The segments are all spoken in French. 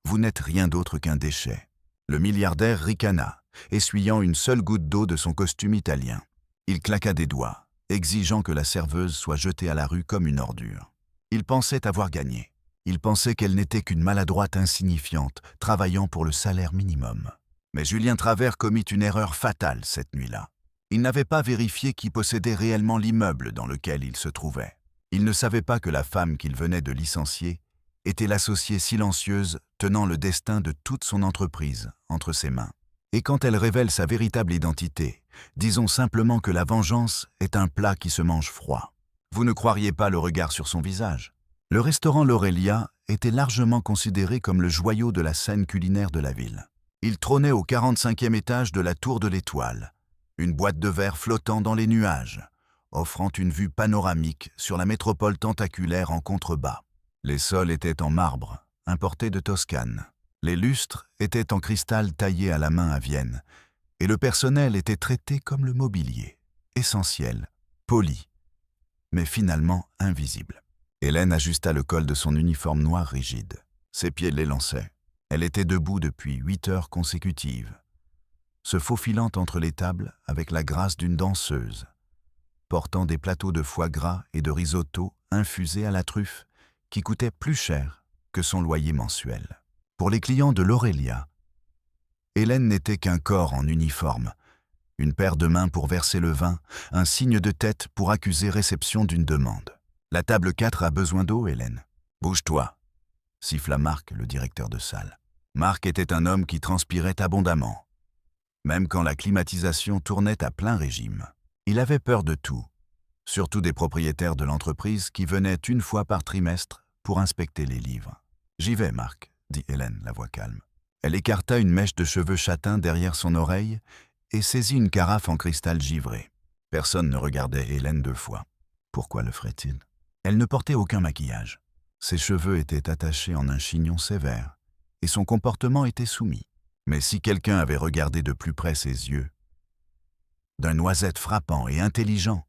Vous n'êtes rien d'autre qu'un déchet. Le milliardaire ricana, essuyant une seule goutte d'eau de son costume italien. Il claqua des doigts, exigeant que la serveuse soit jetée à la rue comme une ordure. Il pensait avoir gagné. Il pensait qu'elle n'était qu'une maladroite insignifiante, travaillant pour le salaire minimum. Mais Julien Travers commit une erreur fatale cette nuit-là. Il n'avait pas vérifié qui possédait réellement l'immeuble dans lequel il se trouvait. Il ne savait pas que la femme qu'il venait de licencier était l'associée silencieuse tenant le destin de toute son entreprise entre ses mains. Et quand elle révèle sa véritable identité, disons simplement que la vengeance est un plat qui se mange froid. Vous ne croiriez pas le regard sur son visage. Le restaurant L'Aurélia était largement considéré comme le joyau de la scène culinaire de la ville. Il trônait au 45e étage de la Tour de l'Étoile, une boîte de verre flottant dans les nuages, offrant une vue panoramique sur la métropole tentaculaire en contrebas. Les sols étaient en marbre, importé de Toscane. Les lustres étaient en cristal taillé à la main à Vienne, et le personnel était traité comme le mobilier, essentiel, poli, mais finalement invisible. Hélène ajusta le col de son uniforme noir rigide. Ses pieds l'élançaient. Elle était debout depuis 8 heures consécutives, se faufilant entre les tables avec la grâce d'une danseuse, portant des plateaux de foie gras et de risotto infusés à la truffe qui coûtaient plus cher que son loyer mensuel. Pour les clients de l'Aurélia, Hélène n'était qu'un corps en uniforme, une paire de mains pour verser le vin, un signe de tête pour accuser réception d'une demande. « La table 4 a besoin d'eau, Hélène. Bouge-toi », siffla Marc, le directeur de salle. Marc était un homme qui transpirait abondamment, même quand la climatisation tournait à plein régime. Il avait peur de tout, surtout des propriétaires de l'entreprise qui venaient une fois par trimestre pour inspecter les livres. « J'y vais, Marc », dit Hélène, la voix calme. Elle écarta une mèche de cheveux châtains derrière son oreille et saisit une carafe en cristal givré. Personne ne regardait Hélène 2 fois. Pourquoi le ferait-il? Elle ne portait aucun maquillage. Ses cheveux étaient attachés en un chignon sévère, et son comportement était soumis. Mais si quelqu'un avait regardé de plus près ses yeux, d'un noisette frappant et intelligent,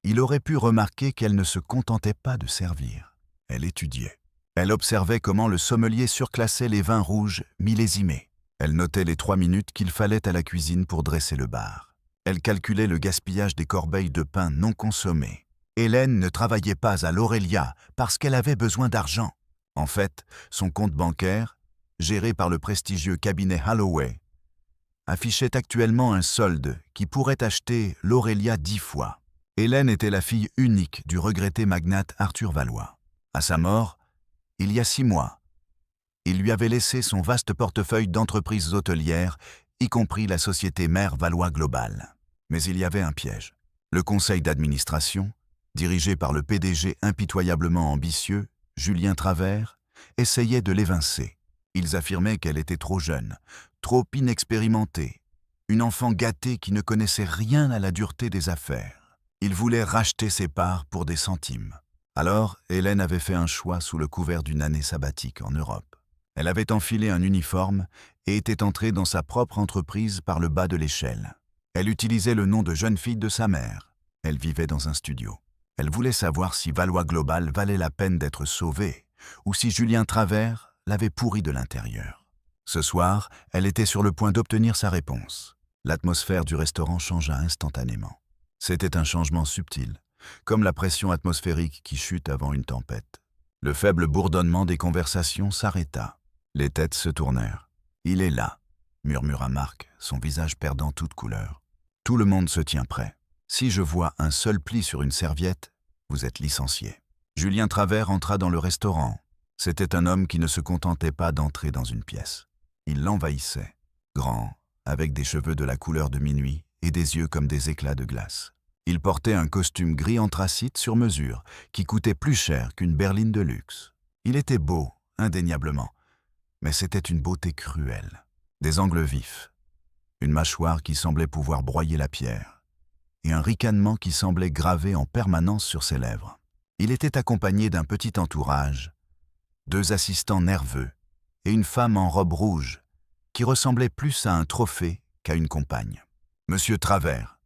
il aurait pu remarquer qu'elle ne se contentait pas de servir. Elle étudiait. Elle observait comment le sommelier surclassait les vins rouges millésimés. Elle notait les 3 minutes qu'il fallait à la cuisine pour dresser le bar. Elle calculait le gaspillage des corbeilles de pain non consommées. Hélène ne travaillait pas à l'Aurélia parce qu'elle avait besoin d'argent. En fait, son compte bancaire, géré par le prestigieux cabinet Holloway, affichait actuellement un solde qui pourrait acheter l'Aurélia 10 fois. Hélène était la fille unique du regretté magnate Arthur Valois. À sa mort, il y a 6 mois, il lui avait laissé son vaste portefeuille d'entreprises hôtelières, y compris la société mère Valois Global. Mais il y avait un piège. Le conseil d'administration, dirigé par le PDG impitoyablement ambitieux, Julien Travers, essayait de l'évincer. Ils affirmaient qu'elle était trop jeune, trop inexpérimentée, une enfant gâtée qui ne connaissait rien à la dureté des affaires. Ils voulaient racheter ses parts pour des centimes. Alors, Hélène avait fait un choix sous le couvert d'une année sabbatique en Europe. Elle avait enfilé un uniforme et était entrée dans sa propre entreprise par le bas de l'échelle. Elle utilisait le nom de jeune fille de sa mère. Elle vivait dans un studio. Elle voulait savoir si Valois Global valait la peine d'être sauvé ou si Julien Travers l'avait pourri de l'intérieur. Ce soir, elle était sur le point d'obtenir sa réponse. L'atmosphère du restaurant changea instantanément. C'était un changement subtil, comme la pression atmosphérique qui chute avant une tempête. Le faible bourdonnement des conversations s'arrêta. Les têtes se tournèrent. « Il est là », murmura Marc, son visage perdant toute couleur. « Tout le monde se tient prêt. Si je vois un seul pli sur une serviette, vous êtes licencié. » Julien Travers entra dans le restaurant. C'était un homme qui ne se contentait pas d'entrer dans une pièce. Il l'envahissait, grand, avec des cheveux de la couleur de minuit et des yeux comme des éclats de glace. Il portait un costume gris anthracite sur mesure, qui coûtait plus cher qu'une berline de luxe. Il était beau, indéniablement, mais c'était une beauté cruelle. Des angles vifs, une mâchoire qui semblait pouvoir broyer la pierre, et un ricanement qui semblait gravé en permanence sur ses lèvres. Il était accompagné d'un petit entourage, 2 assistants nerveux et une femme en robe rouge, qui ressemblait plus à un trophée qu'à une compagne. « Monsieur Travers »,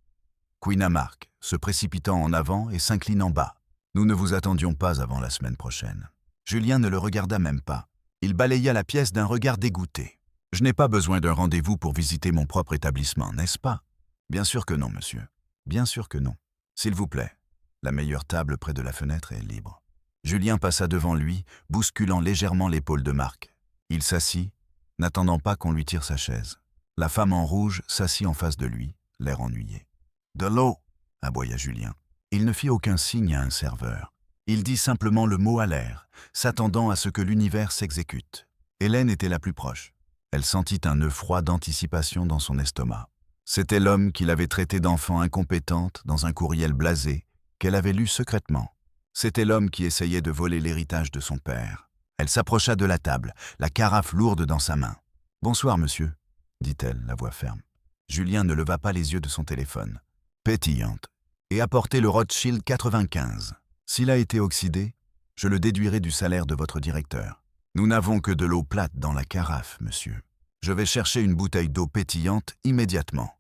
couina Marc, se précipitant en avant et s'inclinant bas. « Nous ne vous attendions pas avant la semaine prochaine. » Julien ne le regarda même pas. Il balaya la pièce d'un regard dégoûté. « Je n'ai pas besoin d'un rendez-vous pour visiter mon propre établissement, n'est-ce pas ?»« Bien sûr que non, monsieur. Bien sûr que non. S'il vous plaît. La meilleure table près de la fenêtre est libre. » Julien passa devant lui, bousculant légèrement l'épaule de Marc. Il s'assit, n'attendant pas qu'on lui tire sa chaise. La femme en rouge s'assit en face de lui, l'air ennuyé. « De l'eau !» aboya Julien. Il ne fit aucun signe à un serveur. Il dit simplement le mot à l'air, s'attendant à ce que l'univers s'exécute. Hélène était la plus proche. Elle sentit un nœud froid d'anticipation dans son estomac. C'était l'homme qui l'avait traité d'enfant incompétente dans un courriel blasé qu'elle avait lu secrètement. C'était l'homme qui essayait de voler l'héritage de son père. Elle s'approcha de la table, la carafe lourde dans sa main. « Bonsoir, monsieur », dit-elle, la voix ferme. Julien ne leva pas les yeux de son téléphone. « Pétillante. Et apportez le Rothschild 95. S'il a été oxydé, je le déduirai du salaire de votre directeur. Nous n'avons que de l'eau plate dans la carafe, monsieur. Je vais chercher une bouteille d'eau pétillante immédiatement, »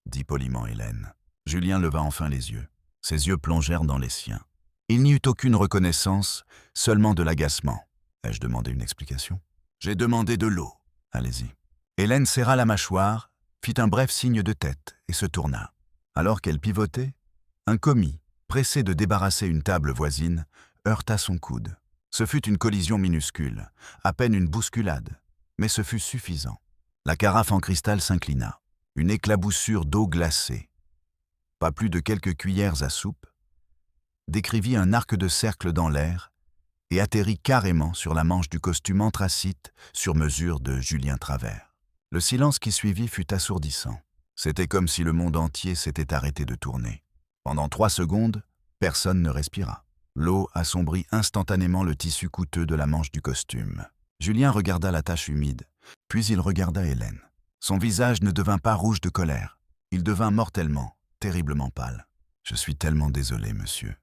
dit poliment Hélène. Julien leva enfin les yeux. Ses yeux plongèrent dans les siens. Il n'y eut aucune reconnaissance, seulement de l'agacement. « Ai-je demandé une explication ?»« J'ai demandé de l'eau. Allez-y. » Hélène serra la mâchoire, fit un bref signe de tête et se tourna. Alors qu'elle pivotait, un commis, pressé de débarrasser une table voisine, heurta son coude. Ce fut une collision minuscule, à peine une bousculade, mais ce fut suffisant. La carafe en cristal s'inclina. Une éclaboussure d'eau glacée, pas plus de quelques cuillères à soupe, décrivit un arc de cercle dans l'air et atterrit carrément sur la manche du costume anthracite sur mesure de Julien Travers. Le silence qui suivit fut assourdissant. C'était comme si le monde entier s'était arrêté de tourner. Pendant 3 secondes, personne ne respira. L'eau assombrit instantanément le tissu coûteux de la manche du costume. Julien regarda la tache humide, puis il regarda Hélène. Son visage ne devint pas rouge de colère. Il devint mortellement, terriblement pâle. « Je suis tellement désolé, monsieur, »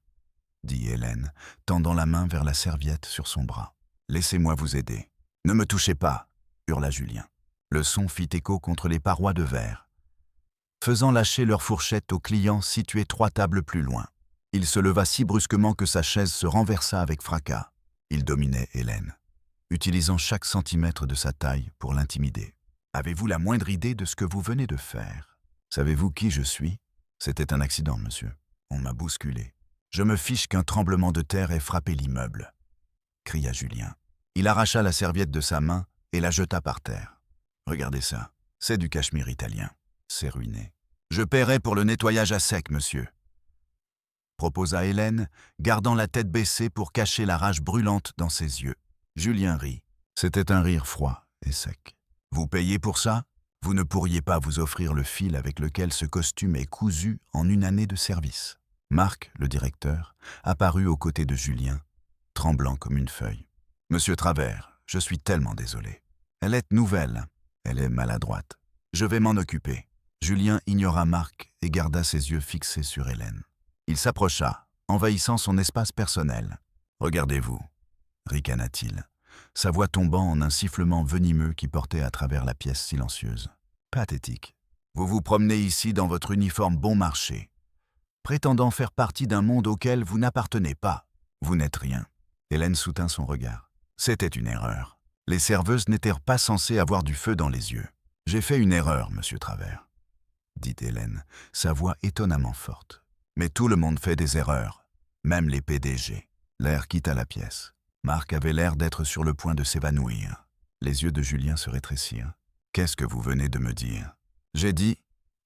dit Hélène, tendant la main vers la serviette sur son bras. « Laissez-moi vous aider. »« Ne me touchez pas !» hurla Julien. Le son fit écho contre les parois de verre, faisant lâcher leur fourchette aux clients situés 3 tables plus loin. Il se leva si brusquement que sa chaise se renversa avec fracas. Il dominait Hélène, utilisant chaque centimètre de sa taille pour l'intimider. « Avez-vous la moindre idée de ce que vous venez de faire ? Savez-vous qui je suis ? C'était un accident, monsieur. On m'a bousculé. Je me fiche qu'un tremblement de terre ait frappé l'immeuble, » cria Julien. Il arracha la serviette de sa main et la jeta par terre. « Regardez ça, c'est du cachemire italien. C'est ruiné. Je paierai pour le nettoyage à sec, monsieur, » proposa Hélène, gardant la tête baissée pour cacher la rage brûlante dans ses yeux. Julien rit. C'était un rire froid et sec. « Vous payez pour ça ? Vous ne pourriez pas vous offrir le fil avec lequel ce costume est cousu en 1 année de service. » Marc, le directeur, apparut aux côtés de Julien, tremblant comme une feuille. « Monsieur Travers, je suis tellement désolé. Elle est nouvelle, elle est maladroite. Je vais m'en occuper. » Julien ignora Marc et garda ses yeux fixés sur Hélène. Il s'approcha, envahissant son espace personnel. « Regardez-vous, » ricana-t-il, sa voix tombant en un sifflement venimeux qui portait à travers la pièce silencieuse. « Pathétique. Vous vous promenez ici dans votre uniforme bon marché, prétendant faire partie d'un monde auquel vous n'appartenez pas. Vous n'êtes rien. » Hélène soutint son regard. C'était une erreur. Les serveuses n'étaient pas censées avoir du feu dans les yeux. « J'ai fait une erreur, monsieur Travers, » dit Hélène, sa voix étonnamment forte. « Mais tout le monde fait des erreurs, même les PDG. » L'air quitta la pièce. Marc avait l'air d'être sur le point de s'évanouir. Les yeux de Julien se rétrécirent. « Qu'est-ce que vous venez de me dire ?»« J'ai dit, »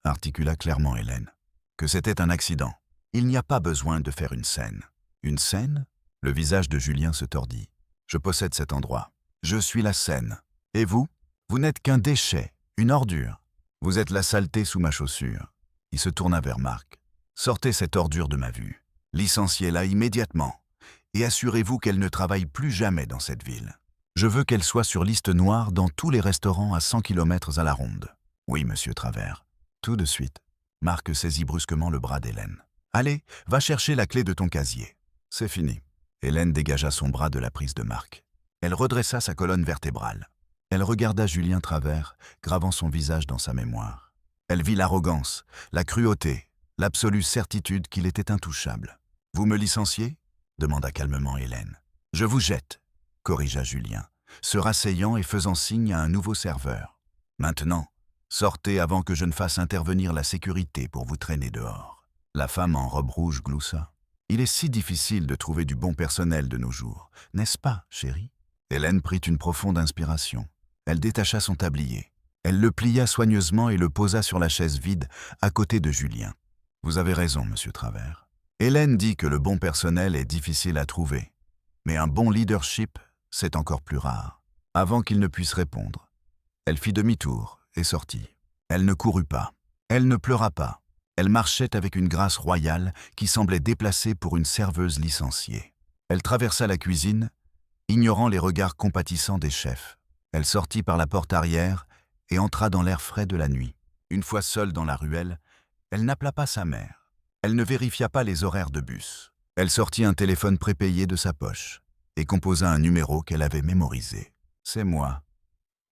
articula clairement Hélène, « que c'était un accident. Il n'y a pas besoin de faire une scène. »« Une scène ?» Le visage de Julien se tordit. « Je possède cet endroit. Je suis la scène. Et vous ? Vous n'êtes qu'un déchet, une ordure. Vous êtes la saleté sous ma chaussure. » Il se tourna vers Marc. « Sortez cette ordure de ma vue. Licenciez-la immédiatement. Et assurez-vous qu'elle ne travaille plus jamais dans cette ville. Je veux qu'elle soit sur liste noire dans tous les restaurants à 100 km à la ronde. »« Oui, monsieur Travers. » Tout de suite. Marc saisit brusquement le bras d'Hélène. « Allez, va chercher la clé de ton casier. » « C'est fini. » Hélène dégagea son bras de la prise de Marc. Elle redressa sa colonne vertébrale. Elle regarda Julien Travers, gravant son visage dans sa mémoire. Elle vit l'arrogance, la cruauté, l'absolue certitude qu'il était intouchable. « Vous me licenciez ?» demanda calmement Hélène. « Je vous jette, » corrigea Julien, se rasseyant et faisant signe à un nouveau serveur. « Maintenant, sortez avant que je ne fasse intervenir la sécurité pour vous traîner dehors. » La femme en robe rouge gloussa. « Il est si difficile de trouver du bon personnel de nos jours, n'est-ce pas, chérie ?» Hélène prit une profonde inspiration. Elle détacha son tablier. Elle le plia soigneusement et le posa sur la chaise vide à côté de Julien. « Vous avez raison, monsieur Travers. Hélène dit que le bon personnel est difficile à trouver. Mais un bon leadership, c'est encore plus rare. » Avant qu'il ne puisse répondre, elle fit demi-tour et sortit. Elle ne courut pas. Elle ne pleura pas. Elle marchait avec une grâce royale qui semblait déplacée pour une serveuse licenciée. Elle traversa la cuisine, ignorant les regards compatissants des chefs. Elle sortit par la porte arrière et entra dans l'air frais de la nuit. Une fois seule dans la ruelle, elle n'appela pas sa mère. Elle ne vérifia pas les horaires de bus. Elle sortit un téléphone prépayé de sa poche et composa un numéro qu'elle avait mémorisé. « C'est moi »,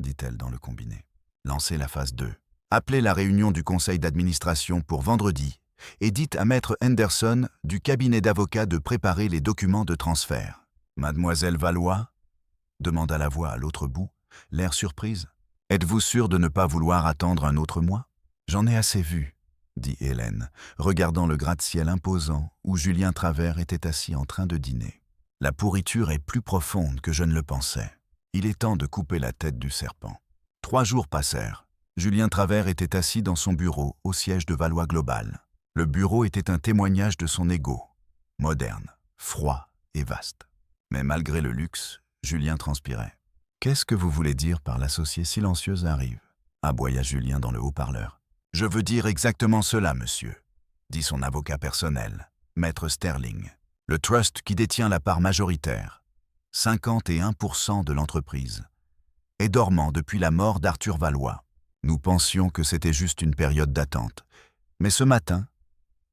dit-elle dans le combiné. « Lancez la phase 2. Appelez la réunion du conseil d'administration pour vendredi et dites à maître Henderson du cabinet d'avocats de préparer les documents de transfert. »« Mademoiselle Valois ?» demanda la voix à l'autre bout, l'air surprise. « Êtes-vous sûre de ne pas vouloir attendre un autre mois ?»« J'en ai assez vu, » dit Hélène, regardant le gratte-ciel imposant où Julien Travers était assis en train de dîner. « La pourriture est plus profonde que je ne le pensais. Il est temps de couper la tête du serpent. » 3 jours passèrent. Julien Travers était assis dans son bureau au siège de Valois Global. Le bureau était un témoignage de son ego, moderne, froid et vaste. Mais malgré le luxe, Julien transpirait. « Qu'est-ce que vous voulez dire par l'associée silencieuse arrive ?» aboya Julien dans le haut-parleur. « Je veux dire exactement cela, monsieur, » dit son avocat personnel, maître Sterling. « Le trust qui détient la part majoritaire, 51% de l'entreprise, est dormant depuis la mort d'Arthur Valois. Nous pensions que c'était juste une période d'attente, mais ce matin,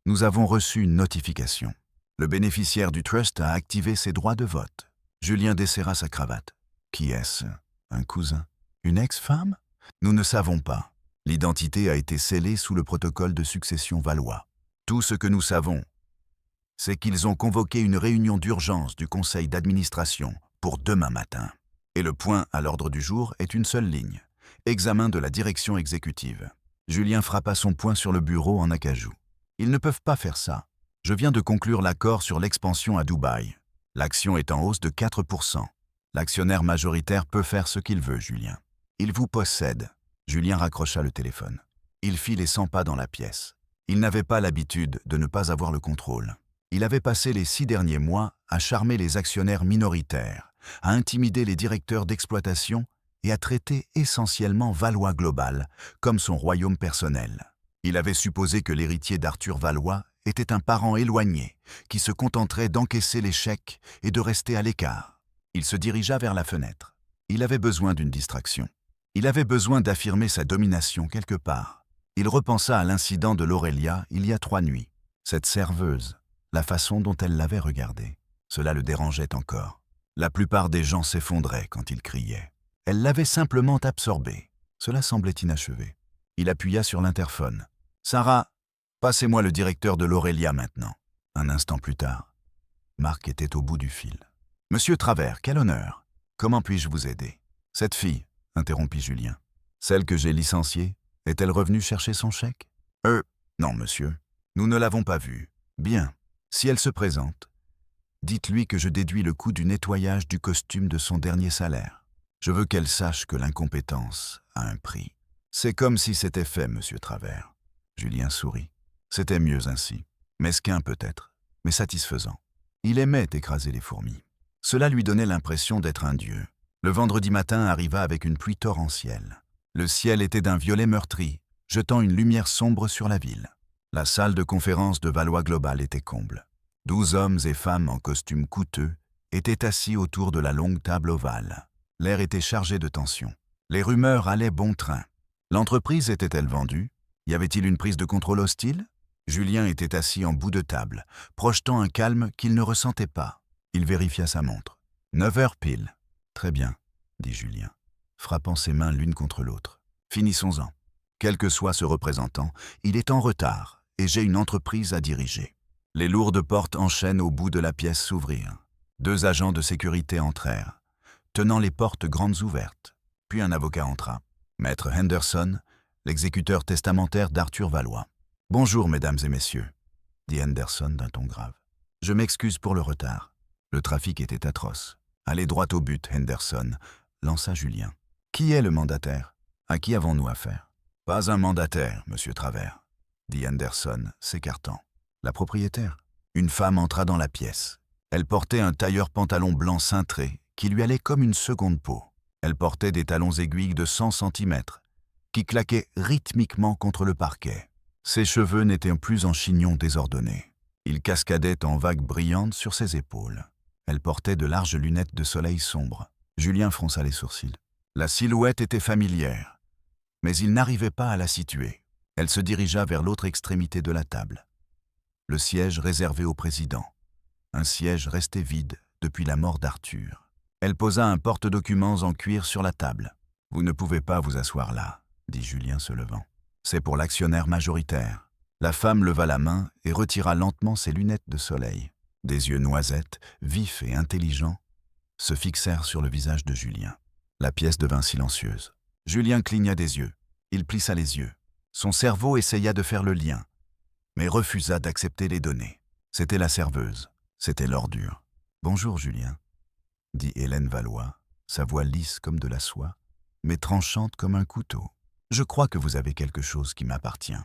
nous avons reçu une notification. Le bénéficiaire du trust a activé ses droits de vote. » Julien desserra sa cravate. « Qui est-ce? Un cousin? Une ex-femme? Nous ne savons pas. L'identité a été scellée sous le protocole de succession Valois. Tout ce que nous savons, c'est qu'ils ont convoqué une réunion d'urgence du conseil d'administration pour demain matin. Et le point à l'ordre du jour est une seule ligne. Examen de la direction exécutive. » Julien frappa son poing sur le bureau en acajou. « Ils ne peuvent pas faire ça. Je viens de conclure l'accord sur l'expansion à Dubaï. L'action est en hausse de 4%. L'actionnaire majoritaire peut faire ce qu'il veut, Julien. Il vous possède. » Julien raccrocha le téléphone. Il fit les 100 pas dans la pièce. Il n'avait pas l'habitude de ne pas avoir le contrôle. Il avait passé les 6 derniers mois à charmer les actionnaires minoritaires, à intimider les directeurs d'exploitation et à traiter essentiellement Valois Global comme son royaume personnel. Il avait supposé que l'héritier d'Arthur Valois était un parent éloigné qui se contenterait d'encaisser les chèques et de rester à l'écart. Il se dirigea vers la fenêtre. Il avait besoin d'une distraction. Il avait besoin d'affirmer sa domination quelque part. Il repensa à l'incident de l'Aurélia il y a 3 nuits. Cette serveuse, la façon dont elle l'avait regardé, cela le dérangeait encore. La plupart des gens s'effondraient quand il criait. Elle l'avait simplement absorbé. Cela semblait inachevé. Il appuya sur l'interphone. « Sarah, passez-moi le directeur de l'Aurélia maintenant. » Un instant plus tard, Marc était au bout du fil. « Monsieur Travers, quel honneur. Comment puis-je vous aider ?»« Cette fille, » interrompit Julien. « Celle que j'ai licenciée, est-elle revenue chercher son chèque ?»« Non, monsieur. Nous ne l'avons pas vue. »« Bien. Si elle se présente, dites-lui que je déduis le coût du nettoyage du costume de son dernier salaire. Je veux qu'elle sache que l'incompétence a un prix. » C'est comme si c'était fait, monsieur Travers. Julien sourit. C'était mieux ainsi. Mesquin peut-être, mais satisfaisant. Il aimait écraser les fourmis. Cela lui donnait l'impression d'être un dieu. Le vendredi matin arriva avec une pluie torrentielle. Le ciel était d'un violet meurtri, jetant une lumière sombre sur la ville. La salle de conférence de Valois Global était comble. 12 hommes et femmes en costumes coûteux étaient assis autour de la longue table ovale. L'air était chargé de tension. Les rumeurs allaient bon train. L'entreprise était-elle vendue? Y avait-il une prise de contrôle hostile? Julien était assis en bout de table, projetant un calme qu'il ne ressentait pas. Il vérifia sa montre. 9 heures pile. Très bien, dit Julien, frappant ses mains l'une contre l'autre. Finissons-en. Quel que soit ce représentant, il est en retard et j'ai une entreprise à diriger. Les lourdes portes en chêne au bout de la pièce s'ouvrirent. 2 agents de sécurité entrèrent, tenant les portes grandes ouvertes. Puis un avocat entra. Maître Henderson, l'exécuteur testamentaire d'Arthur Valois. « Bonjour, mesdames et messieurs, » dit Henderson d'un ton grave. « Je m'excuse pour le retard. Le trafic était atroce. Allez droit au but, Henderson, » lança Julien. « Qui est le mandataire? À qui avons-nous affaire? »« Pas un mandataire, monsieur Travers, » dit Henderson, s'écartant. « La propriétaire ?» Une femme entra dans la pièce. Elle portait un tailleur pantalon blanc cintré qui lui allait comme une seconde peau. Elle portait des talons aiguilles de 100 cm qui claquaient rythmiquement contre le parquet. Ses cheveux n'étaient plus en chignon désordonné. Ils cascadaient en vagues brillantes sur ses épaules. Elle portait de larges lunettes de soleil sombre. Julien fronça les sourcils. La silhouette était familière, mais il n'arrivait pas à la situer. Elle se dirigea vers l'autre extrémité de la table. Le siège réservé au président. Un siège resté vide depuis la mort d'Arthur. Elle posa un porte-documents en cuir sur la table. « Vous ne pouvez pas vous asseoir là, » dit Julien se levant. « C'est pour l'actionnaire majoritaire. » La femme leva la main et retira lentement ses lunettes de soleil. Des yeux noisettes, vifs et intelligents, se fixèrent sur le visage de Julien. La pièce devint silencieuse. Julien cligna des yeux. Il plissa les yeux. Son cerveau essaya de faire le lien, mais refusa d'accepter les données. C'était la serveuse. C'était l'ordure. « Bonjour, Julien, » dit Hélène Valois, sa voix lisse comme de la soie, mais tranchante comme un couteau. « Je crois que vous avez quelque chose qui m'appartient. »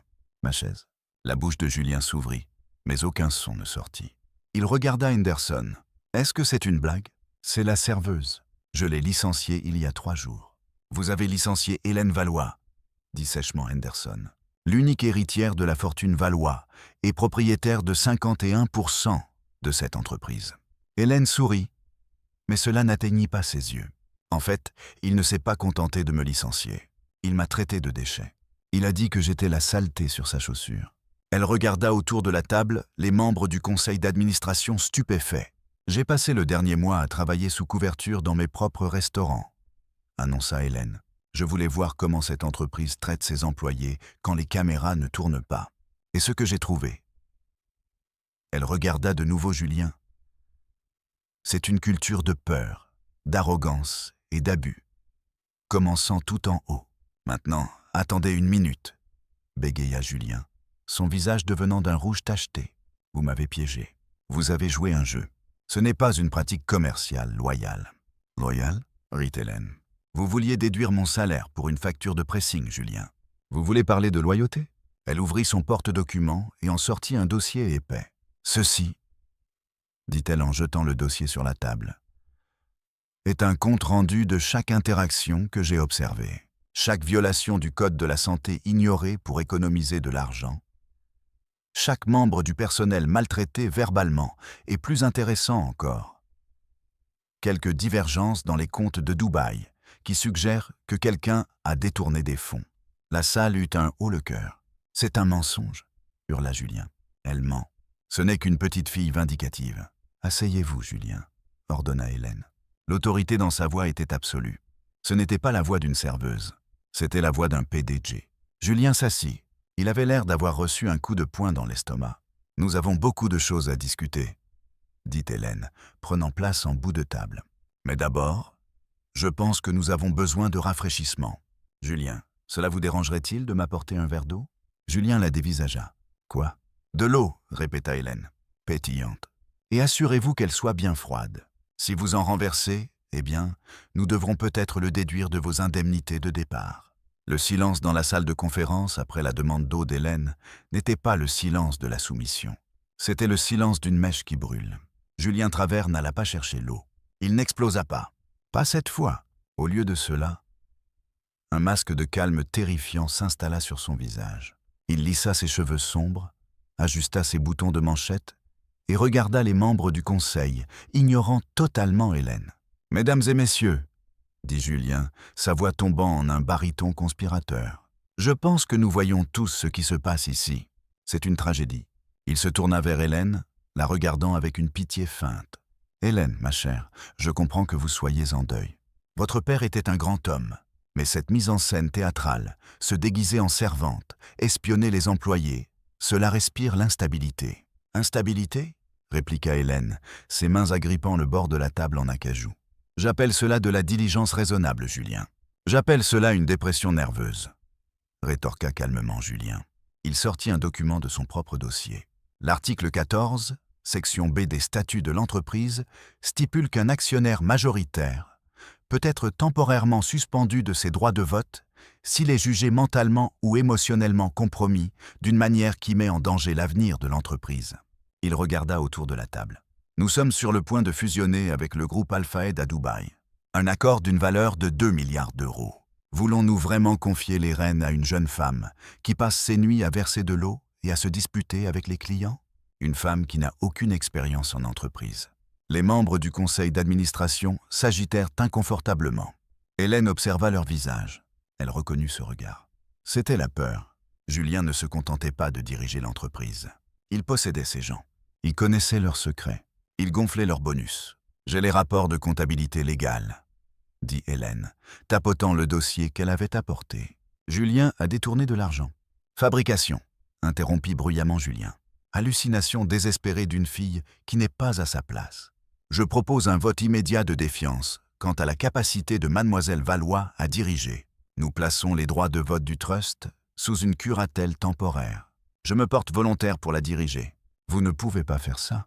Ma chaise. La bouche de Julien s'ouvrit, mais aucun son ne sortit. Il regarda Henderson. « Est-ce que c'est une blague ? C'est la serveuse. Je l'ai licenciée il y a 3 jours. »« Vous avez licencié Hélène Valois, » dit sèchement Henderson. « L'unique héritière de la fortune Valois et propriétaire de 51% de cette entreprise. » Hélène sourit, mais cela n'atteignit pas ses yeux. En fait, il ne s'est pas contenté de me licencier. Il m'a traité de déchet. Il a dit que j'étais la saleté sur sa chaussure. Elle regarda autour de la table les membres du conseil d'administration stupéfaits. « J'ai passé le dernier mois à travailler sous couverture dans mes propres restaurants, » annonça Hélène. « Je voulais voir comment cette entreprise traite ses employés quand les caméras ne tournent pas. Et ce que j'ai trouvé. » Elle regarda de nouveau Julien. « C'est une culture de peur, d'arrogance et d'abus, commençant tout en haut. Maintenant, attendez une minute, » bégaya Julien, son visage devenant d'un rouge tacheté. « Vous m'avez piégé. Vous avez joué un jeu. Ce n'est pas une pratique commerciale loyale. »« Loyale » rit Hélène. « Vous vouliez déduire mon salaire pour une facture de pressing, Julien. Vous voulez parler de loyauté ?» Elle ouvrit son porte-documents et en sortit un dossier épais. « Ceci, » dit-elle en jetant le dossier sur la table, « est un compte-rendu de chaque interaction que j'ai observée. Chaque violation du code de la santé ignorée pour économiser de l'argent. Chaque membre du personnel maltraité verbalement, et plus intéressant encore. Quelques divergences dans les comptes de Dubaï, qui suggèrent que quelqu'un a détourné des fonds. » La salle eut un haut le cœur. « C'est un mensonge, » hurla Julien. « Elle ment. Ce n'est qu'une petite fille vindicative. »« Asseyez-vous, Julien, » ordonna Hélène. L'autorité dans sa voix était absolue. Ce n'était pas la voix d'une serveuse. C'était la voix d'un PDG. Julien s'assit. Il avait l'air d'avoir reçu un coup de poing dans l'estomac. « Nous avons beaucoup de choses à discuter, » dit Hélène, prenant place en bout de table. « Mais d'abord, je pense que nous avons besoin de rafraîchissement. Julien, cela vous dérangerait-il de m'apporter un verre d'eau ?» Julien la dévisagea. « Quoi ? » « De l'eau, » répéta Hélène, pétillante. « Et assurez-vous qu'elle soit bien froide. Si vous en renversez, eh bien, nous devrons peut-être le déduire de vos indemnités de départ. » Le silence dans la salle de conférence après la demande d'eau d'Hélène n'était pas le silence de la soumission. C'était le silence d'une mèche qui brûle. Julien Travers n'alla pas chercher l'eau. Il n'explosa pas. Pas cette fois. Au lieu de cela, un masque de calme terrifiant s'installa sur son visage. Il lissa ses cheveux sombres, ajusta ses boutons de manchette et regarda les membres du conseil, ignorant totalement Hélène. « Mesdames et messieurs, » dit Julien, sa voix tombant en un baryton conspirateur. « Je pense que nous voyons tous ce qui se passe ici. C'est une tragédie. » Il se tourna vers Hélène, la regardant avec une pitié feinte. « Hélène, ma chère, je comprends que vous soyez en deuil. Votre père était un grand homme, mais cette mise en scène théâtrale, se déguiser en servante, espionner les employés, cela respire l'instabilité. »« Instabilité ?» répliqua Hélène, ses mains agrippant le bord de la table en acajou. J'appelle cela de la diligence raisonnable, Julien. J'appelle cela une dépression nerveuse, rétorqua calmement Julien. Il sortit un document de son propre dossier. L'article 14, section B des statuts de l'entreprise, stipule qu'un actionnaire majoritaire peut être temporairement suspendu de ses droits de vote s'il est jugé mentalement ou émotionnellement compromis d'une manière qui met en danger l'avenir de l'entreprise. Il regarda autour de la table. Nous sommes sur le point de fusionner avec le groupe Alphaed à Dubaï. Un accord d'une valeur de 2 milliards d'euros. Voulons-nous vraiment confier les rênes à une jeune femme qui passe ses nuits à verser de l'eau et à se disputer avec les clients? Une femme qui n'a aucune expérience en entreprise. Les membres du conseil d'administration s'agitèrent inconfortablement. Hélène observa leur visage. Elle reconnut ce regard. C'était la peur. Julien ne se contentait pas de diriger l'entreprise. Il possédait ces gens. Il connaissait leurs secrets. Il gonflait leurs bonus. J'ai les rapports de comptabilité légale, dit Hélène, tapotant le dossier qu'elle avait apporté. Julien a détourné de l'argent. Fabrication, interrompit bruyamment Julien. Hallucination désespérée d'une fille qui n'est pas à sa place. Je propose un vote immédiat de défiance quant à la capacité de mademoiselle Valois à diriger. Nous plaçons les droits de vote du trust sous une curatelle temporaire. Je me porte volontaire pour la diriger. Vous ne pouvez pas faire ça,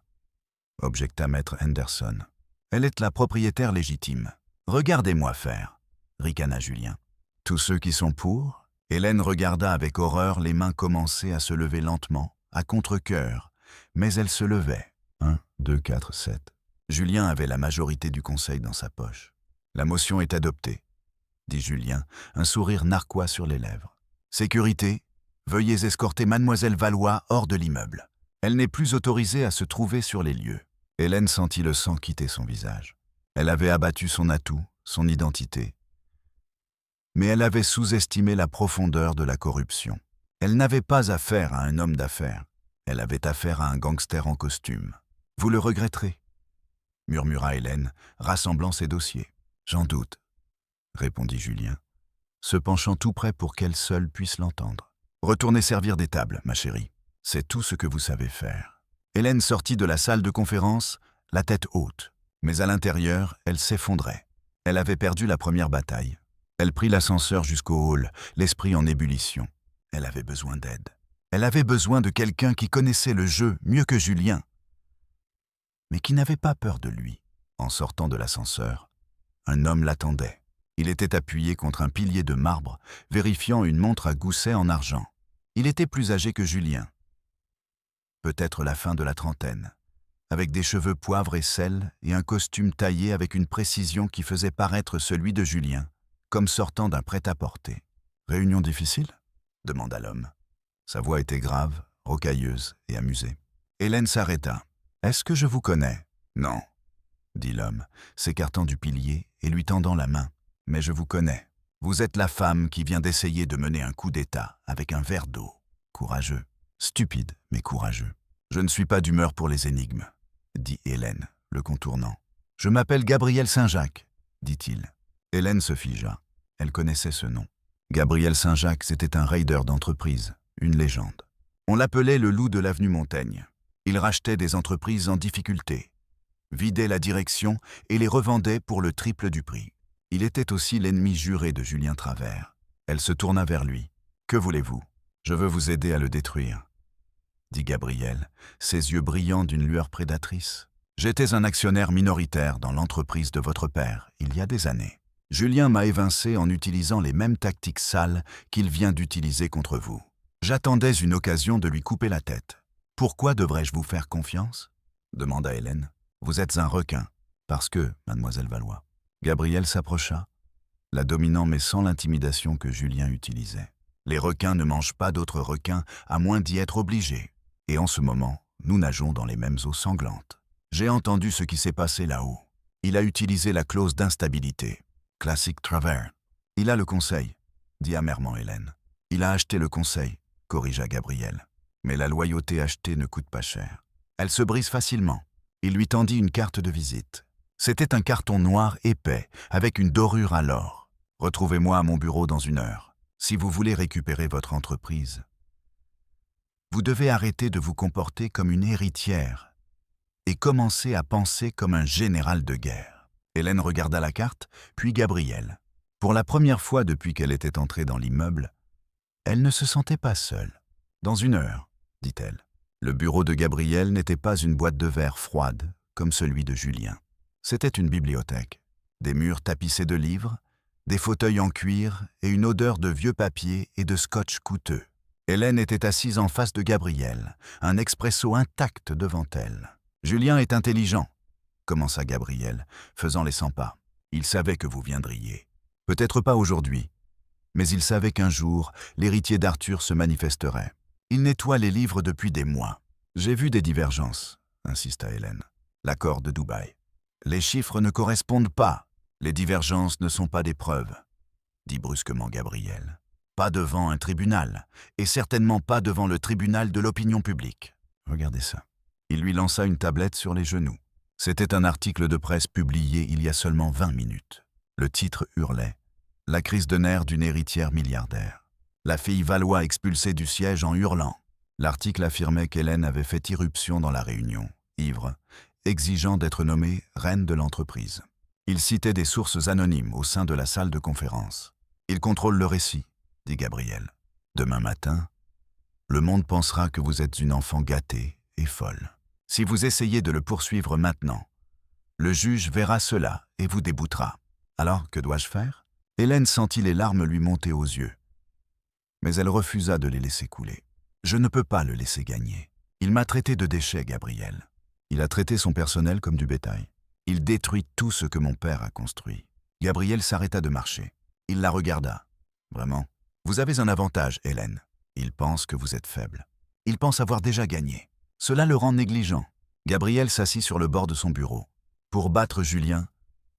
objecta maître Henderson. Elle est la propriétaire légitime. Regardez-moi faire, ricana Julien. Tous ceux qui sont pour? Hélène regarda avec horreur les mains commencer à se lever lentement, à contre-cœur, mais elles se levaient. 1, 2, 4, 7. Julien avait la majorité du conseil dans sa poche. La motion est adoptée, dit Julien, un sourire narquois sur les lèvres. Sécurité, veuillez escorter mademoiselle Valois hors de l'immeuble. Elle n'est plus autorisée à se trouver sur les lieux. Hélène sentit le sang quitter son visage. Elle avait abattu son atout, son identité. Mais elle avait sous-estimé la profondeur de la corruption. Elle n'avait pas affaire à un homme d'affaires. Elle avait affaire à un gangster en costume. « Vous le regretterez », murmura Hélène, rassemblant ses dossiers. « J'en doute », répondit Julien, se penchant tout près pour qu'elle seule puisse l'entendre. « Retournez servir des tables, ma chérie. C'est tout ce que vous savez faire. » Hélène sortit de la salle de conférence, la tête haute. Mais à l'intérieur, elle s'effondrait. Elle avait perdu la première bataille. Elle prit l'ascenseur jusqu'au hall, l'esprit en ébullition. Elle avait besoin d'aide. Elle avait besoin de quelqu'un qui connaissait le jeu mieux que Julien, mais qui n'avait pas peur de lui. En sortant de l'ascenseur, un homme l'attendait. Il était appuyé contre un pilier de marbre, vérifiant une montre à gousset en argent. Il était plus âgé que Julien. Peut-être la fin de la trentaine, avec des cheveux poivre et sel et un costume taillé avec une précision qui faisait paraître celui de Julien, comme sortant d'un prêt-à-porter. « Réunion difficile ?» demanda l'homme. Sa voix était grave, rocailleuse et amusée. Hélène s'arrêta. « Est-ce que je vous connais ?»« Non, » dit l'homme, s'écartant du pilier et lui tendant la main. « Mais je vous connais. Vous êtes la femme qui vient d'essayer de mener un coup d'État avec un verre d'eau. Courageux. Stupide, mais courageux. Je ne suis pas d'humeur pour les énigmes, dit Hélène, le contournant. Je m'appelle Gabriel Saint-Jacques, dit-il. Hélène se figea. Elle connaissait ce nom. Gabriel Saint-Jacques, c'était un raider d'entreprise, une légende. On l'appelait le loup de l'avenue Montaigne. Il rachetait des entreprises en difficulté, vidait la direction et les revendait pour le triple du prix. Il était aussi l'ennemi juré de Julien Travers. Elle se tourna vers lui. « Que voulez-vous ? Je veux vous aider à le détruire, » dit Gabriel, ses yeux brillants d'une lueur prédatrice. « J'étais un actionnaire minoritaire dans l'entreprise de votre père, il y a des années. Julien m'a évincé en utilisant les mêmes tactiques sales qu'il vient d'utiliser contre vous. J'attendais une occasion de lui couper la tête. Pourquoi devrais-je vous faire confiance ? Demanda Hélène. Vous êtes un requin. Parce que, mademoiselle Valois. Gabriel s'approcha, la dominant mais sans l'intimidation que Julien utilisait. Les requins ne mangent pas d'autres requins à moins d'y être obligés. Et en ce moment, nous nageons dans les mêmes eaux sanglantes. J'ai entendu ce qui s'est passé là-haut. Il a utilisé la clause d'instabilité. Classique Travers. Il a le conseil, dit amèrement Hélène. Il a acheté le conseil, corrigea Gabriel. Mais la loyauté achetée ne coûte pas cher. Elle se brise facilement. Il lui tendit une carte de visite. C'était un carton noir épais, avec une dorure à l'or. Retrouvez-moi à mon bureau dans 1 heure. Si vous voulez récupérer votre entreprise, vous devez arrêter de vous comporter comme une héritière et commencer à penser comme un général de guerre. Hélène regarda la carte, puis Gabriel. Pour la première fois depuis qu'elle était entrée dans l'immeuble, elle ne se sentait pas seule. « Dans 1 heure, dit-elle. Le bureau de Gabriel n'était pas une boîte de verre froide, comme celui de Julien. C'était une bibliothèque. Des murs tapissés de livres, des fauteuils en cuir et une odeur de vieux papier et de scotch coûteux. Hélène était assise en face de Gabriel, un expresso intact devant elle. « Julien est intelligent, » commença Gabriel, faisant les 100 pas. « Il savait que vous viendriez. Peut-être pas aujourd'hui, mais il savait qu'un jour, l'héritier d'Arthur se manifesterait. Il nettoie les livres depuis des mois. J'ai vu des divergences, » insista Hélène. « L'accord de Dubaï. Les chiffres ne correspondent pas. Les divergences ne sont pas des preuves, » dit brusquement Gabriel. « Pas devant un tribunal, et certainement pas devant le tribunal de l'opinion publique. Regardez ça. » Il lui lança une tablette sur les genoux. C'était un article de presse publié il y a seulement 20 minutes. Le titre hurlait « La crise de nerfs d'une héritière milliardaire. La fille Valois expulsée du siège en hurlant. » L'article affirmait qu'Hélène avait fait irruption dans la réunion, ivre, exigeant d'être nommée reine de l'entreprise. Il citait des sources anonymes au sein de la salle de conférence. « Il contrôle le récit, » dit Gabriel. « Demain matin, le monde pensera que vous êtes une enfant gâtée et folle. Si vous essayez de le poursuivre maintenant, le juge verra cela et vous déboutera. Alors, que dois-je faire ?» Hélène sentit les larmes lui monter aux yeux. Mais elle refusa de les laisser couler. « Je ne peux pas le laisser gagner. Il m'a traité de déchet, Gabriel. Il a traité son personnel comme du bétail. Il détruit tout ce que mon père a construit. » Gabriel s'arrêta de marcher. Il la regarda. « Vraiment, vous avez un avantage, Hélène. Il pense que vous êtes faible. Il pense avoir déjà gagné. Cela le rend négligent. » Gabriel s'assit sur le bord de son bureau. « Pour battre Julien,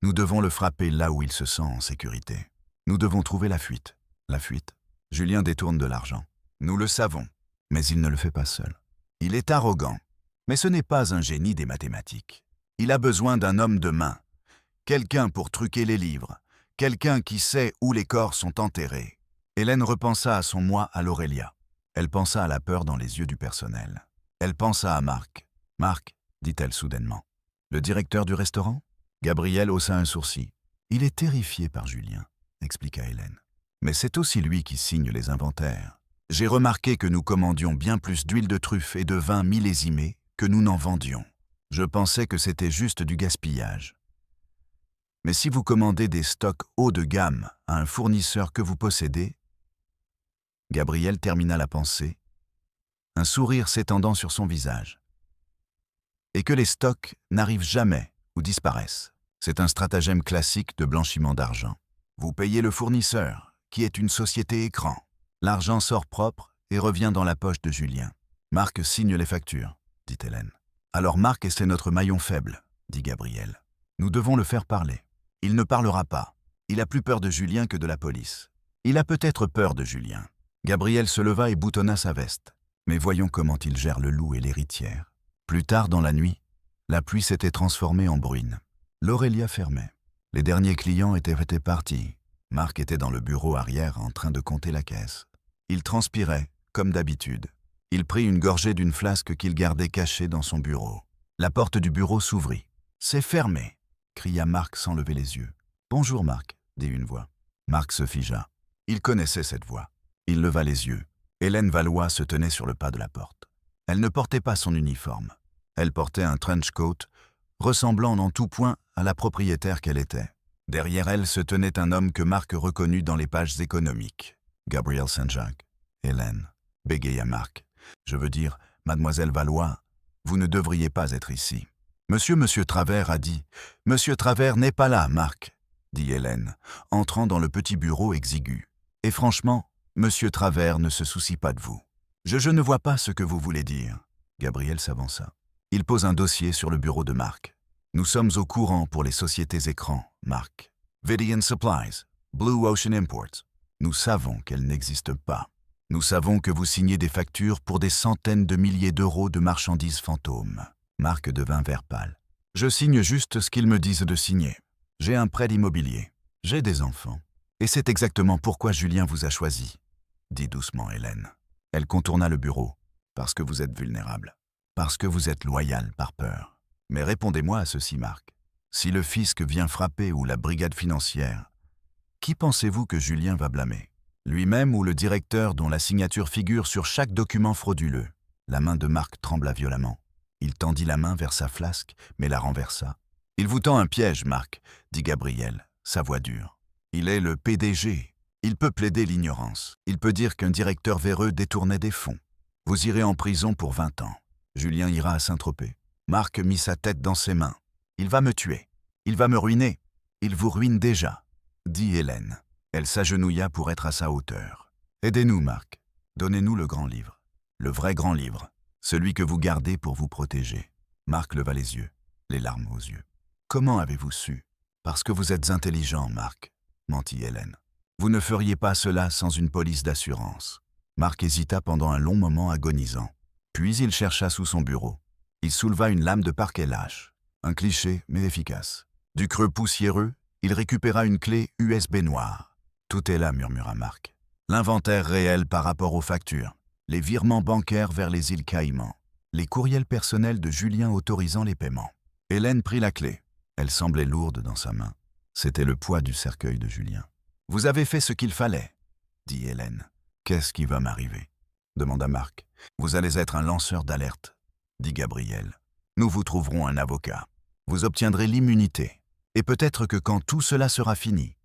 nous devons le frapper là où il se sent en sécurité. Nous devons trouver la fuite. La fuite. Julien détourne de l'argent. Nous le savons, mais il ne le fait pas seul. Il est arrogant, mais ce n'est pas un génie des mathématiques. Il a besoin d'un homme de main, quelqu'un pour truquer les livres, quelqu'un qui sait où les corps sont enterrés. » Hélène repensa à son moi à l'Aurélia. Elle pensa à la peur dans les yeux du personnel. Elle pensa à Marc. « Marc, » dit-elle soudainement. « Le directeur du restaurant ?» Gabriel haussa un sourcil. « Il est terrifié par Julien, » expliqua Hélène. « Mais c'est aussi lui qui signe les inventaires. J'ai remarqué que nous commandions bien plus d'huile de truffe et de vin millésimé que nous n'en vendions. Je pensais que c'était juste du gaspillage. Mais si vous commandez des stocks haut de gamme à un fournisseur que vous possédez... » Gabriel termina la pensée, un sourire s'étendant sur son visage. « Et que les stocks n'arrivent jamais ou disparaissent. C'est un stratagème classique de blanchiment d'argent. Vous payez le fournisseur, qui est une société écran. L'argent sort propre et revient dans la poche de Julien. Marc signe les factures, dit Hélène. Alors Marc, c'est notre maillon faible, dit Gabriel. Nous devons le faire parler. Il ne parlera pas. Il a plus peur de Julien que de la police. Il a peut-être peur de Julien. » Gabriel se leva et boutonna sa veste. Mais voyons comment il gère le loup et l'héritière. Plus tard dans la nuit, la pluie s'était transformée en bruine. L'Aurélia fermait. Les derniers clients étaient partis. Marc était dans le bureau arrière en train de compter la caisse. Il transpirait, comme d'habitude. Il prit une gorgée d'une flasque qu'il gardait cachée dans son bureau. La porte du bureau s'ouvrit. « C'est fermé !» cria Marc sans lever les yeux. « Bonjour Marc » dit une voix. Marc se figea. Il connaissait cette voix. Il leva les yeux. Hélène Valois se tenait sur le pas de la porte. Elle ne portait pas son uniforme. Elle portait un trench coat, ressemblant en tout point à la propriétaire qu'elle était. Derrière elle se tenait un homme que Marc reconnut dans les pages économiques. Gabriel Saint-Jacques. « Hélène, » bégaya Marc. « Je veux dire, mademoiselle Valois, vous ne devriez pas être ici. » « Monsieur Travers a dit... »« Monsieur Travers n'est pas là, Marc, » dit Hélène, entrant dans le petit bureau exigu. « Et franchement, Monsieur Travers ne se soucie pas de vous. Je ne vois pas ce que vous voulez dire. » Gabriel s'avança. Il pose un dossier sur le bureau de Marc. « Nous sommes au courant pour les sociétés écrans, Marc. Vidian Supplies, Blue Ocean Imports. Nous savons qu'elles n'existent pas. Nous savons que vous signez des factures pour des centaines de milliers d'euros de marchandises fantômes. » Marc devint vert pâle. « Je signe juste ce qu'ils me disent de signer. J'ai un prêt d'immobilier. J'ai des enfants. Et c'est exactement pourquoi Julien vous a choisi, » dit doucement Hélène. Elle contourna le bureau. « Parce que vous êtes vulnérable. Parce que vous êtes loyal par peur. Mais répondez-moi à ceci, Marc. Si le fisc vient frapper ou la brigade financière, qui pensez-vous que Julien va blâmer? Lui-même ou le directeur dont la signature figure sur chaque document frauduleux? La main de Marc trembla violemment. Il tendit la main vers sa flasque, mais la renversa. « Il vous tend un piège, Marc, » dit Gabriel, sa voix dure. « Il est le PDG. Il peut plaider l'ignorance. Il peut dire qu'un directeur véreux détournait des fonds. Vous irez en prison pour 20 ans. Julien ira à Saint-Tropez. » Marc mit sa tête dans ses mains. « Il va me tuer. Il va me ruiner. Il vous ruine déjà, » dit Hélène. Elle s'agenouilla pour être à sa hauteur. « Aidez-nous, Marc. Donnez-nous le grand livre. Le vrai grand livre. Celui que vous gardez pour vous protéger. » Marc leva les yeux, les larmes aux yeux. « Comment avez-vous su? »« Parce que vous êtes intelligent, Marc, » mentit Hélène. « Vous ne feriez pas cela sans une police d'assurance. » Marc hésita pendant un long moment agonisant. Puis il chercha sous son bureau. Il souleva une lame de parquet lâche. Un cliché, mais efficace. Du creux poussiéreux, il récupéra une clé USB noire. « Tout est là, » murmura Marc. L'inventaire réel par rapport aux factures. Les virements bancaires vers les îles Caïmans. Les courriels personnels de Julien autorisant les paiements. Hélène prit la clé. Elle semblait lourde dans sa main. C'était le poids du cercueil de Julien. « Vous avez fait ce qu'il fallait, » dit Hélène. « Qu'est-ce qui va m'arriver » demanda Marc. « Vous allez être un lanceur d'alerte, » dit Gabriel. « Nous vous trouverons un avocat. Vous obtiendrez l'immunité. Et peut-être que quand tout cela sera fini,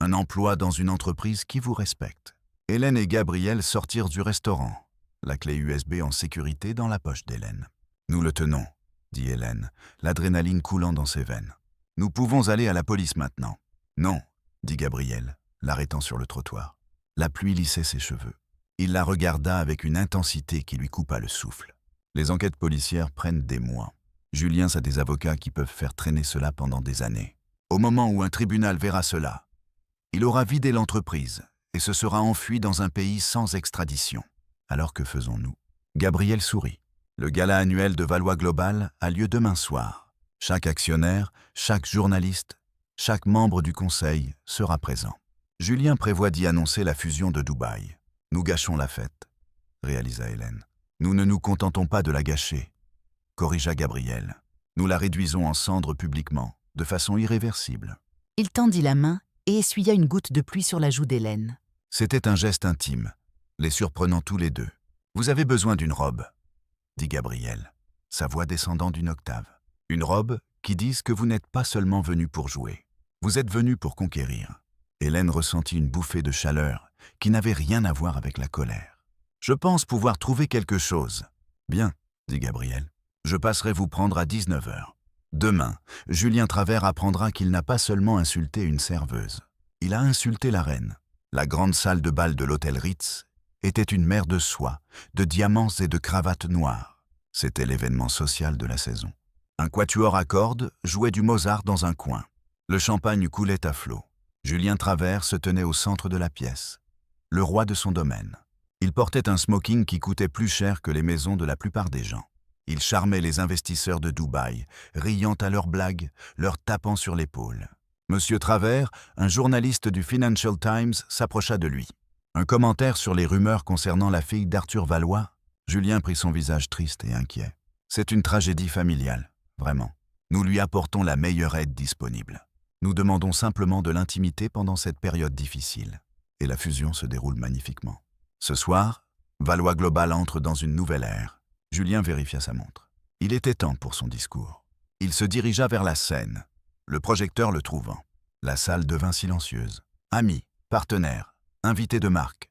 un emploi dans une entreprise qui vous respecte. » Hélène et Gabriel sortirent du restaurant, la clé USB en sécurité dans la poche d'Hélène. « Nous le tenons, » dit Hélène, l'adrénaline coulant dans ses veines. « Nous pouvons aller à la police maintenant. »« Non, » dit Gabriel, l'arrêtant sur le trottoir. La pluie lissait ses cheveux. Il la regarda avec une intensité qui lui coupa le souffle. Les enquêtes policières prennent des mois. Julien a des avocats qui peuvent faire traîner cela pendant des années. Au moment où un tribunal verra cela, il aura vidé l'entreprise et se sera enfui dans un pays sans extradition. Alors que faisons-nous? Gabriel sourit. Le gala annuel de Valois Global a lieu demain soir. Chaque actionnaire, chaque journaliste, chaque membre du conseil sera présent. Julien prévoit d'y annoncer la fusion de Dubaï. Nous gâchons la fête, réalisa Hélène. Nous ne nous contentons pas de la gâcher, corrigea Gabriel. Nous la réduisons en cendres publiquement, de façon irréversible. Il tendit la main et essuya une goutte de pluie sur la joue d'Hélène. C'était un geste intime, les surprenant tous les deux. « Vous avez besoin d'une robe, » dit Gabriel, sa voix descendant d'une octave. « Une robe qui dise que vous n'êtes pas seulement venu pour jouer. Vous êtes venu pour conquérir. » Hélène ressentit une bouffée de chaleur qui n'avait rien à voir avec la colère. « Je pense pouvoir trouver quelque chose. »« Bien, » dit Gabriel. « Je passerai vous prendre à 19h. Demain, Julien Travers apprendra qu'il n'a pas seulement insulté une serveuse. Il a insulté la reine. La grande salle de bal de l'hôtel Ritz était une mer de soie, de diamants et de cravates noires. C'était l'événement social de la saison. Un quatuor à cordes jouait du Mozart dans un coin. Le champagne coulait à flots. Julien Travers se tenait au centre de la pièce, le roi de son domaine. Il portait un smoking qui coûtait plus cher que les maisons de la plupart des gens. Il charmait les investisseurs de Dubaï, riant à leurs blagues, leur tapant sur l'épaule. Monsieur Travers, un journaliste du Financial Times, s'approcha de lui. Un commentaire sur les rumeurs concernant la fille d'Arthur Valois. Julien prit son visage triste et inquiet. C'est une tragédie familiale, vraiment. Nous lui apportons la meilleure aide disponible. Nous demandons simplement de l'intimité pendant cette période difficile. Et la fusion se déroule magnifiquement. Ce soir, Valois Global entre dans une nouvelle ère. Julien vérifia sa montre. Il était temps pour son discours. Il se dirigea vers la scène, le projecteur le trouvant. La salle devint silencieuse. Amis, partenaires, invités de marque,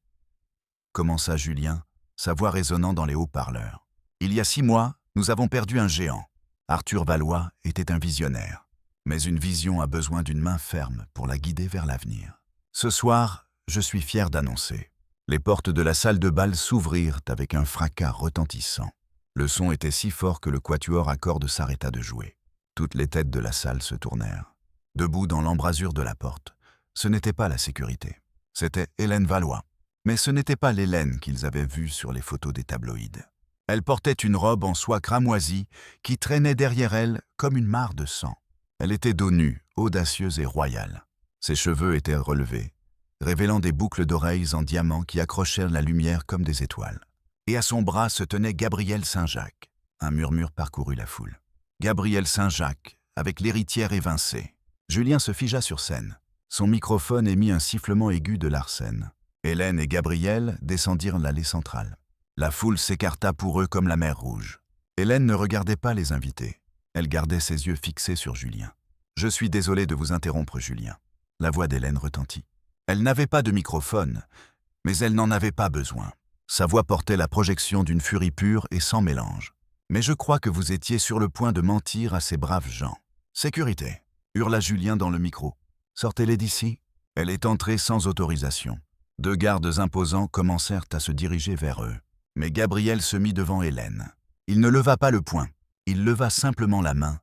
commença Julien, sa voix résonnant dans les haut-parleurs. Il y a 6 mois, nous avons perdu un géant. Arthur Valois était un visionnaire. Mais une vision a besoin d'une main ferme pour la guider vers l'avenir. Ce soir, je suis fier d'annoncer. Les portes de la salle de bal s'ouvrirent avec un fracas retentissant. Le son était si fort que le quatuor à cordes s'arrêta de jouer. Toutes les têtes de la salle se tournèrent. Debout dans l'embrasure de la porte, ce n'était pas la sécurité. C'était Hélène Valois. Mais ce n'était pas l'Hélène qu'ils avaient vue sur les photos des tabloïds. Elle portait une robe en soie cramoisie qui traînait derrière elle comme une mare de sang. Elle était dos nu, audacieuse et royale. Ses cheveux étaient relevés, révélant des boucles d'oreilles en diamant qui accrochèrent la lumière comme des étoiles. Et à son bras se tenait Gabriel Saint-Jacques. Un murmure parcourut la foule. Gabriel Saint-Jacques avec l'héritière évincée. Julien se figea sur scène. Son microphone émit un sifflement aigu de Larsen. Hélène et Gabriel descendirent l'allée centrale. La foule s'écarta pour eux comme la mer Rouge. Hélène ne regardait pas les invités. Elle gardait ses yeux fixés sur Julien. « Je suis désolé de vous interrompre, Julien. » La voix d'Hélène retentit. Elle n'avait pas de microphone, mais elle n'en avait pas besoin. Sa voix portait la projection d'une furie pure et sans mélange. « Mais je crois que vous étiez sur le point de mentir à ces braves gens. »« Sécurité !» hurla Julien dans le micro. « Sortez-les d'ici !» Elle est entrée sans autorisation. 2 gardes imposants commencèrent à se diriger vers eux. Mais Gabriel se mit devant Hélène. Il ne leva pas le poing, il leva simplement la main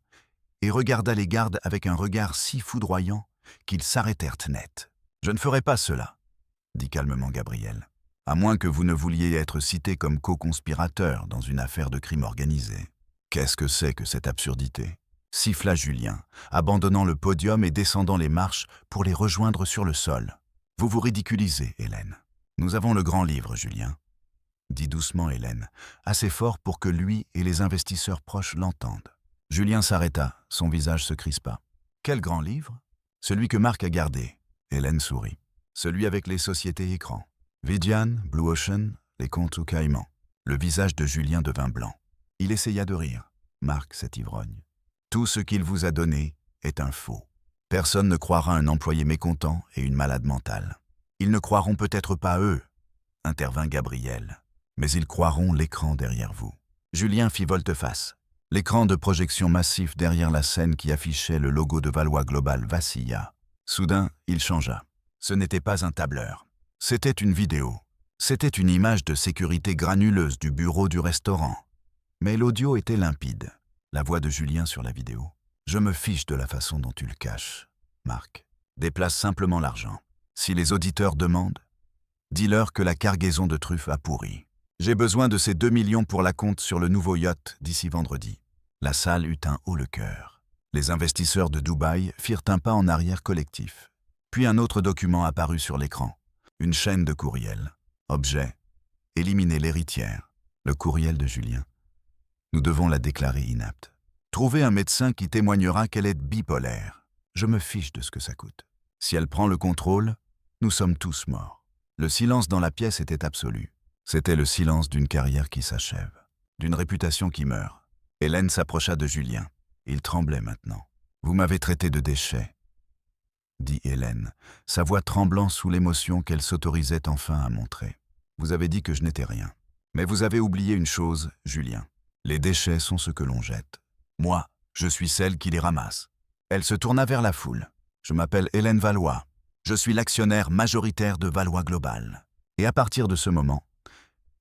et regarda les gardes avec un regard si foudroyant qu'ils s'arrêtèrent net. « Je ne ferai pas cela, » dit calmement Gabriel, « à moins que vous ne vouliez être cité comme co-conspirateur dans une affaire de crime organisé. »« Qu'est-ce que c'est que cette absurdité ?» siffla Julien, abandonnant le podium et descendant les marches pour les rejoindre sur le sol. « Vous vous ridiculisez, Hélène. Nous avons le grand livre, Julien, » dit doucement Hélène, assez fort pour que lui et les investisseurs proches l'entendent. Julien s'arrêta, son visage se crispa. « Quel grand livre ?»« Celui que Marc a gardé. » Hélène sourit. « Celui avec les sociétés écrans. Vidian, Blue Ocean, les comptes aux Caïmans. » Le visage de Julien devint blanc. Il essaya de rire. « Marc, cet ivrogne. Tout ce qu'il vous a donné est un faux. Personne ne croira un employé mécontent et une malade mentale. Ils ne croiront peut-être pas eux, intervint Gabriel, mais ils croiront l'écran derrière vous. » Julien fit volte-face. L'écran de projection massif derrière la scène qui affichait le logo de Valois Global vacilla. Soudain, il changea. Ce n'était pas un tableur. C'était une vidéo. C'était une image de sécurité granuleuse du bureau du restaurant. Mais l'audio était limpide. La voix de Julien sur la vidéo. « Je me fiche de la façon dont tu le caches, Marc. Déplace simplement l'argent. Si les auditeurs demandent, dis-leur que la cargaison de truffes a pourri. J'ai besoin de ces 2 millions pour la compte sur le nouveau yacht d'ici vendredi. » La salle eut un haut le cœur. Les investisseurs de Dubaï firent un pas en arrière collectif. Puis un autre document apparut sur l'écran. Une chaîne de courriels. Objet. Éliminer l'héritière. Le courriel de Julien. Nous devons la déclarer inapte. Trouver un médecin qui témoignera qu'elle est bipolaire. Je me fiche de ce que ça coûte. Si elle prend le contrôle, nous sommes tous morts. Le silence dans la pièce était absolu. C'était le silence d'une carrière qui s'achève, d'une réputation qui meurt. Hélène s'approcha de Julien. Il tremblait maintenant. « Vous m'avez traité de déchet, » dit Hélène, sa voix tremblant sous l'émotion qu'elle s'autorisait enfin à montrer. « Vous avez dit que je n'étais rien. Mais vous avez oublié une chose, Julien. Les déchets sont ce que l'on jette. Moi, je suis celle qui les ramasse. » Elle se tourna vers la foule. « Je m'appelle Hélène Valois. Je suis l'actionnaire majoritaire de Valois Global. » Et à partir de ce moment,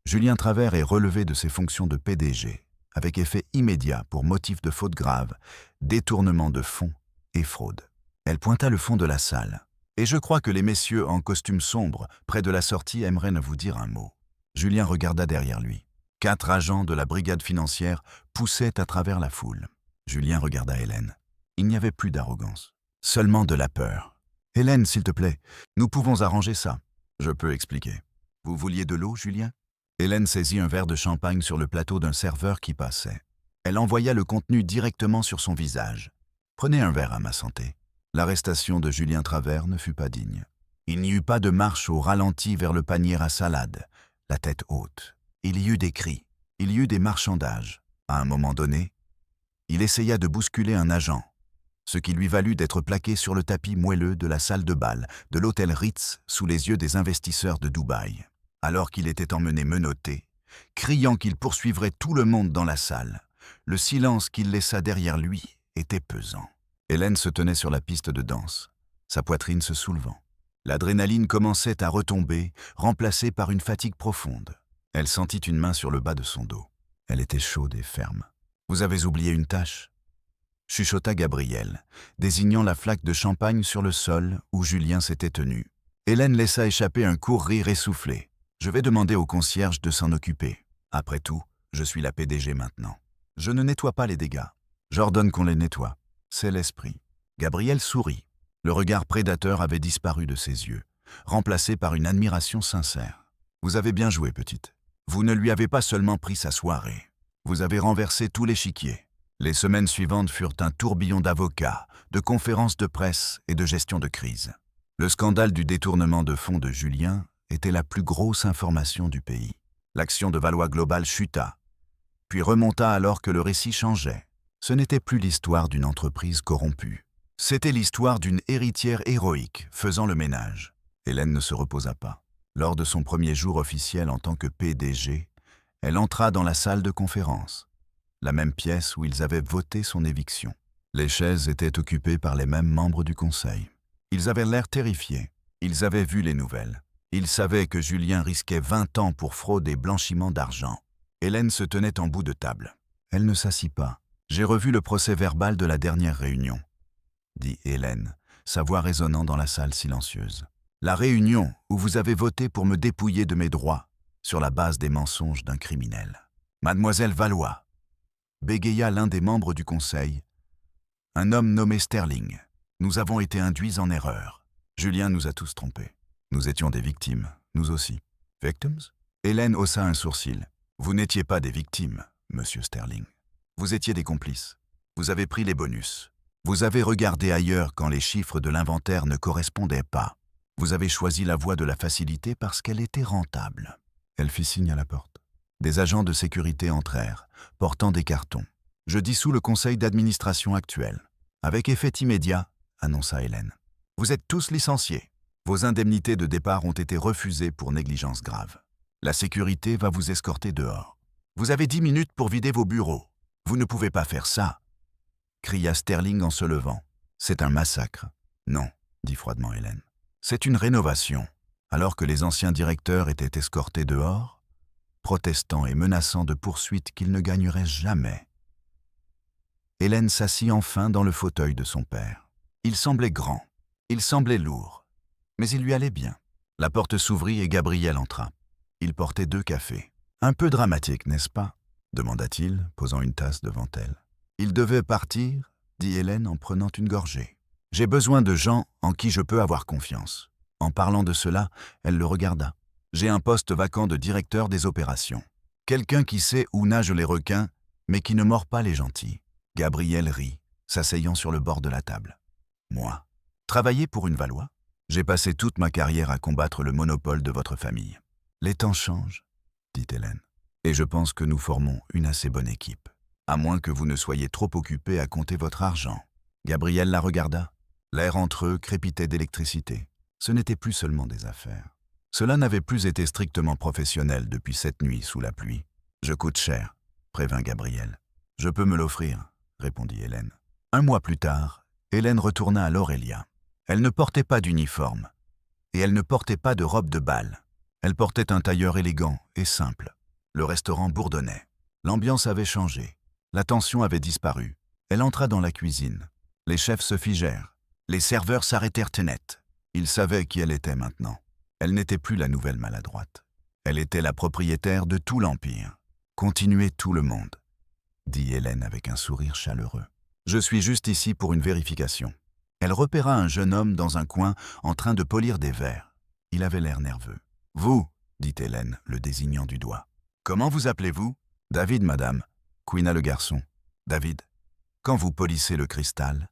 Julien Travers est relevé de ses fonctions de PDG, avec effet immédiat pour motif de faute grave, détournement de fonds et fraude. Elle pointa le fond de la salle. « Et je crois que les messieurs en costume sombre, près de la sortie, aimeraient ne vous dire un mot. » Julien regarda derrière lui. 4 agents de la brigade financière poussaient à travers la foule. Julien regarda Hélène. Il n'y avait plus d'arrogance, seulement de la peur. « Hélène, s'il te plaît, nous pouvons arranger ça. » « Je peux expliquer. Vous vouliez de l'eau, Julien ?» Hélène saisit un verre de champagne sur le plateau d'un serveur qui passait. Elle envoya le contenu directement sur son visage. « Prenez un verre à ma santé. » L'arrestation de Julien Travers ne fut pas digne. Il n'y eut pas de marche au ralenti vers le panier à salade, la tête haute. Il y eut des cris, il y eut des marchandages. À un moment donné, il essaya de bousculer un agent, ce qui lui valut d'être plaqué sur le tapis moelleux de la salle de bal de l'hôtel Ritz sous les yeux des investisseurs de Dubaï. Alors qu'il était emmené menotté, criant qu'il poursuivrait tout le monde dans la salle, le silence qu'il laissa derrière lui était pesant. Hélène se tenait sur la piste de danse, sa poitrine se soulevant. L'adrénaline commençait à retomber, remplacée par une fatigue profonde. Elle sentit une main sur le bas de son dos. Elle était chaude et ferme. « Vous avez oublié une tâche ?» chuchota Gabriel, désignant la flaque de champagne sur le sol où Julien s'était tenu. Hélène laissa échapper un court rire essoufflé. « Je vais demander au concierge de s'en occuper. Après tout, je suis la PDG maintenant. Je ne nettoie pas les dégâts. J'ordonne qu'on les nettoie. C'est l'esprit. » Gabriel sourit. Le regard prédateur avait disparu de ses yeux, remplacé par une admiration sincère. « Vous avez bien joué, petite. Vous ne lui avez pas seulement pris sa soirée. Vous avez renversé tout l'échiquier. Les semaines suivantes furent un tourbillon d'avocats, de conférences de presse et de gestion de crise. Le scandale du détournement de fonds de Julien était la plus grosse information du pays. L'action de Valois Global chuta, puis remonta alors que le récit changeait. Ce n'était plus l'histoire d'une entreprise corrompue. C'était l'histoire d'une héritière héroïque faisant le ménage. Hélène ne se reposa pas. Lors de son premier jour officiel en tant que PDG, elle entra dans la salle de conférence, la même pièce où ils avaient voté son éviction. Les chaises étaient occupées par les mêmes membres du conseil. Ils avaient l'air terrifiés. Ils avaient vu les nouvelles. Ils savaient que Julien risquait 20 ans pour fraude et blanchiment d'argent. Hélène se tenait en bout de table. Elle ne s'assit pas. « J'ai revu le procès-verbal de la dernière réunion », dit Hélène, sa voix résonnant dans la salle silencieuse. « La réunion où vous avez voté pour me dépouiller de mes droits sur la base des mensonges d'un criminel. Mademoiselle Valois, bégaya l'un des membres du conseil, un homme nommé Sterling. Nous avons été induits en erreur. Julien nous a tous trompés. Nous étions des victimes, nous aussi. Victims? Hélène haussa un sourcil. Vous n'étiez pas des victimes, monsieur Sterling. Vous étiez des complices. Vous avez pris les bonus. Vous avez regardé ailleurs quand les chiffres de l'inventaire ne correspondaient pas. Vous avez choisi la voie de la facilité parce qu'elle était rentable. Elle fit signe à la porte. Des agents de sécurité entrèrent, portant des cartons. Je dissous le conseil d'administration actuel. Avec effet immédiat, annonça Hélène. Vous êtes tous licenciés. Vos indemnités de départ ont été refusées pour négligence grave. La sécurité va vous escorter dehors. Vous avez 10 minutes pour vider vos bureaux. Vous ne pouvez pas faire ça, cria Sterling en se levant. C'est un massacre. Non, dit froidement Hélène. C'est une rénovation. Alors que les anciens directeurs étaient escortés dehors, protestant et menaçant de poursuites qu'ils ne gagneraient jamais. Hélène s'assit enfin dans le fauteuil de son père. Il semblait grand, il semblait lourd, mais il lui allait bien. La porte s'ouvrit et Gabriel entra. Il portait 2 cafés. Un peu dramatique, n'est-ce pas ? Demanda-t-il, posant une tasse devant elle. Il devait partir, dit Hélène en prenant une gorgée. J'ai besoin de gens en qui je peux avoir confiance. En parlant de cela, elle le regarda. J'ai un poste vacant de directeur des opérations. Quelqu'un qui sait où nagent les requins, mais qui ne mord pas les gentils. Gabriel rit, s'asseyant sur le bord de la table. Moi, travailler pour une Valois ? J'ai passé toute ma carrière à combattre le monopole de votre famille. Les temps changent, dit Hélène. Et je pense que nous formons une assez bonne équipe. À moins que vous ne soyez trop occupé à compter votre argent. Gabriel la regarda. L'air entre eux crépitait d'électricité. Ce n'était plus seulement des affaires. Cela n'avait plus été strictement professionnel depuis cette nuit sous la pluie. Je coûte cher, prévint Gabriel. Je peux me l'offrir, répondit Hélène. 1 mois plus tard, Hélène retourna à l'Aurélia. Elle ne portait pas d'uniforme. Et elle ne portait pas de robe de bal. Elle portait un tailleur élégant et simple. Le restaurant bourdonnait. L'ambiance avait changé. La tension avait disparu. Elle entra dans la cuisine. Les chefs se figèrent. Les serveurs s'arrêtèrent net. Ils savaient qui elle était maintenant. Elle n'était plus la nouvelle maladroite. Elle était la propriétaire de tout l'Empire. Continuez tout le monde, dit Hélène avec un sourire chaleureux. Je suis juste ici pour une vérification. Elle repéra un jeune homme dans un coin en train de polir des verres. Il avait l'air nerveux. Vous, dit Hélène, le désignant du doigt. Comment vous appelez-vous ? David, madame, couina le garçon. David, quand vous polissez le cristal,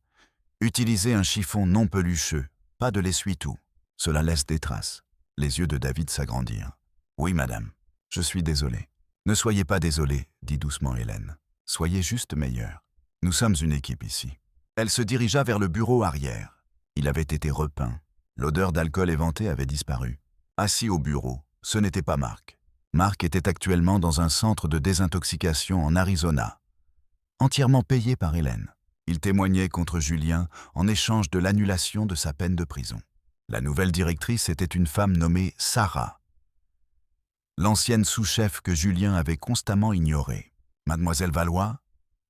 utilisez un chiffon non pelucheux, pas de l'essuie-tout. Cela laisse des traces. Les yeux de David s'agrandirent. Oui, madame, je suis désolé. Ne soyez pas désolé, dit doucement Hélène. Soyez juste meilleur. Nous sommes une équipe ici. Elle se dirigea vers le bureau arrière. Il avait été repeint. L'odeur d'alcool éventé avait disparu. Assis au bureau, ce n'était pas Marc. Marc était actuellement dans un centre de désintoxication en Arizona, entièrement payé par Hélène. Il témoignait contre Julien en échange de l'annulation de sa peine de prison. La nouvelle directrice était une femme nommée Sarah, l'ancienne sous-chef que Julien avait constamment ignorée. Mademoiselle Valois,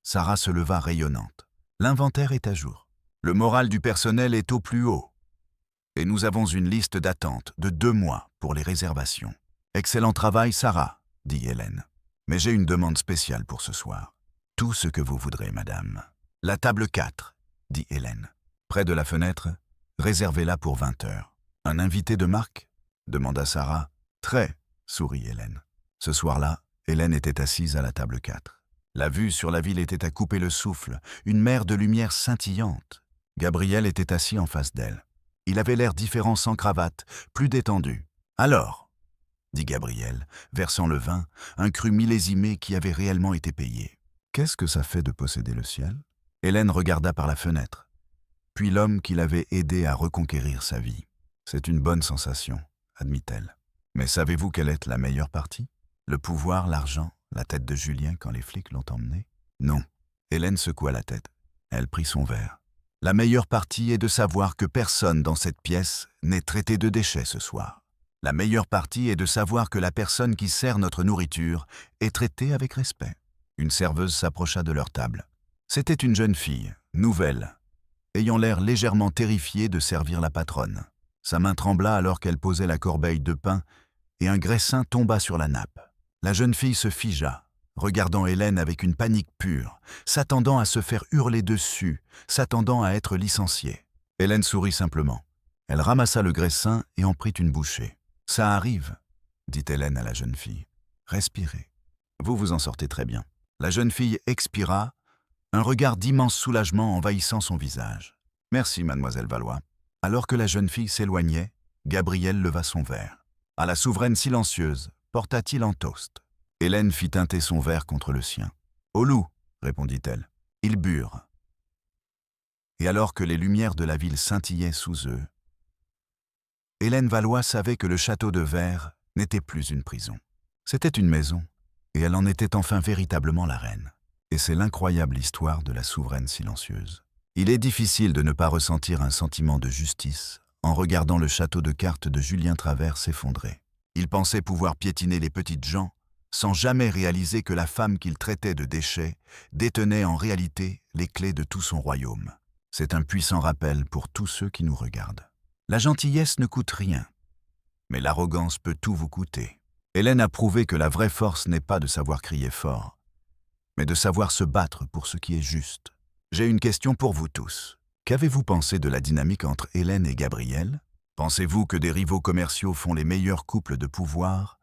Sarah se leva rayonnante. L'inventaire est à jour. Le moral du personnel est au plus haut. Et nous avons une liste d'attente de 2 mois pour les réservations. Excellent travail, Sarah, dit Hélène. Mais j'ai une demande spéciale pour ce soir. Tout ce que vous voudrez, madame. La table 4, dit Hélène. Près de la fenêtre, réservez-la pour 20 heures. Un invité de marque ? Demanda Sarah. Très, sourit Hélène. Ce soir-là, Hélène était assise à la table 4. La vue sur la ville était à couper le souffle, une mer de lumière scintillante. Gabriel était assis en face d'elle. Il avait l'air différent sans cravate, plus détendu. « Alors ?» dit Gabriel, versant le vin, un cru millésimé qui avait réellement été payé. « Qu'est-ce que ça fait de posséder le ciel ?» Hélène regarda par la fenêtre, puis l'homme qui l'avait aidé à reconquérir sa vie. « C'est une bonne sensation, » admit-elle. « Mais savez-vous quelle est la meilleure partie? Le pouvoir, l'argent, la tête de Julien quand les flics l'ont emmené? » Non. Hélène secoua la tête. Elle prit son verre. « La meilleure partie est de savoir que personne dans cette pièce n'est traité de déchet ce soir. La meilleure partie est de savoir que la personne qui sert notre nourriture est traitée avec respect. » Une serveuse s'approcha de leur table. C'était une jeune fille, nouvelle, ayant l'air légèrement terrifiée de servir la patronne. Sa main trembla alors qu'elle posait la corbeille de pain et un graissin tomba sur la nappe. La jeune fille se figea, regardant Hélène avec une panique pure, s'attendant à se faire hurler dessus, s'attendant à être licenciée. Hélène sourit simplement. Elle ramassa le graissin et en prit une bouchée. « Ça arrive, » dit Hélène à la jeune fille. « Respirez. Vous vous en sortez très bien. » La jeune fille expira, un regard d'immense soulagement envahissant son visage. « Merci, mademoiselle Valois. » Alors que la jeune fille s'éloignait, Gabriel leva son verre. « À la souveraine silencieuse, porta-t-il en toast. » Hélène fit teinter son verre contre le sien. « Au loup, » répondit-elle. Ils burent. Et alors que les lumières de la ville scintillaient sous eux, Hélène Valois savait que le château de Verre n'était plus une prison. C'était une maison, et elle en était enfin véritablement la reine. Et c'est l'incroyable histoire de la souveraine silencieuse. Il est difficile de ne pas ressentir un sentiment de justice en regardant le château de cartes de Julien Travers s'effondrer. Il pensait pouvoir piétiner les petites gens sans jamais réaliser que la femme qu'il traitait de déchet détenait en réalité les clés de tout son royaume. C'est un puissant rappel pour tous ceux qui nous regardent. La gentillesse ne coûte rien, mais l'arrogance peut tout vous coûter. Hélène a prouvé que la vraie force n'est pas de savoir crier fort, mais de savoir se battre pour ce qui est juste. J'ai une question pour vous tous. Qu'avez-vous pensé de la dynamique entre Hélène et Gabriel? Pensez-vous que des rivaux commerciaux font les meilleurs couples de pouvoir,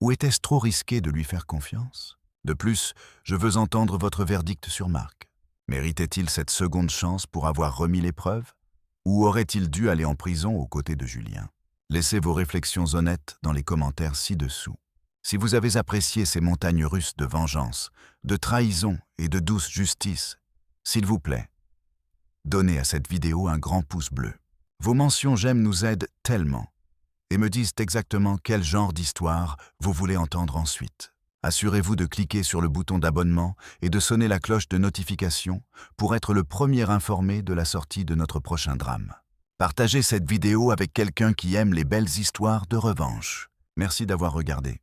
ou était-ce trop risqué de lui faire confiance? De plus, je veux entendre votre verdict sur Marc. Méritait-il cette seconde chance pour avoir remis les preuves? Ou aurait-il dû aller en prison aux côtés de Julien? Laissez vos réflexions honnêtes dans les commentaires ci-dessous. Si vous avez apprécié ces montagnes russes de vengeance, de trahison et de douce justice, s'il vous plaît, donnez à cette vidéo un grand pouce bleu. Vos mentions j'aime nous aident tellement et me disent exactement quel genre d'histoire vous voulez entendre ensuite. Assurez-vous de cliquer sur le bouton d'abonnement et de sonner la cloche de notification pour être le premier informé de la sortie de notre prochain drame. Partagez cette vidéo avec quelqu'un qui aime les belles histoires de revanche. Merci d'avoir regardé.